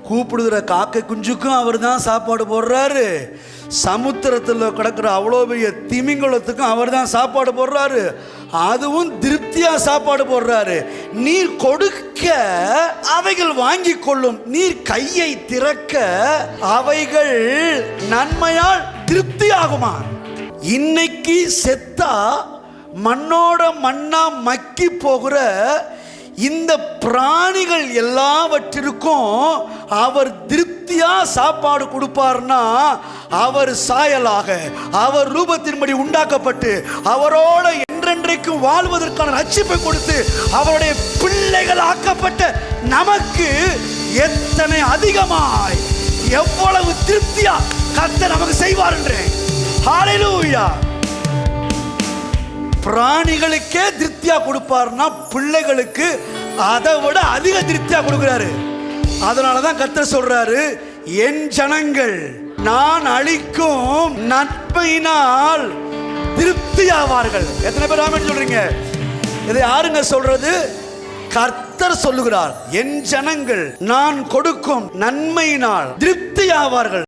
கூப்பிடுகிற காக்கை குஞ்சுக்கும் அவர் தான் சாப்பாடு போடுறாரு. சமுத்திரத்தில் கிடக்கிற அவ்வளோ பெரிய திமிங்கலத்துக்கும் அவர் தான் சாப்பாடு போடுறாரு. அதுவும் திருப்தியா சாப்பாடு போடுறாரு. நீர் கொடுக்க அவைகள் வாங்கி கொள்ளும், நீர் கையை திறக்க அவைகள் நன்மையால் திருப்தி ஆகுமா. இன்னைக்கு செத்தா மண்ணோட மண்ணா மக்கி போகிற இந்த பிராணிகள் எல்லாவற்றிற்கும் அவர் திருப்தியா சாப்பாடு கொடுப்பார்னா, அவர் சாயலாக அவர் ரூபத்தின்படி உண்டாக்கப்பட்டு அவரோட என்றென்றைக்கும் வாழ்வதற்கான ரட்சிப்பை கொடுத்து அவருடைய பிள்ளைகள் ஆக்கப்பட்ட நமக்கு எத்தனை அதிகமாய் எவ்வளவு திருப்தியா கர்த்தர் நமக்கு செய்வார் என்றேன். ஹல்லேலூயா. பிராணிகளுக்கே திருப்தியா கொடுப்பார்னா பிள்ளைகளுக்கு அதை விட அதிக திருப்தியா கொடுக்கிறாரு. அதனாலதான் கர்த்தர் சொல்றாரு, என் ஜனங்கள் நான் அளிக்கும் நன்மையினால் திருப்தி ஆவார்கள். எத்தனை பேர் ஆமென் சொல்றீங்க? இதை யாருங்க சொல்றது? கர்த்தர் சொல்லுகிறார், என் ஜனங்கள் நான் கொடுக்கும் நன்மையினால் திருப்தி ஆவார்கள்.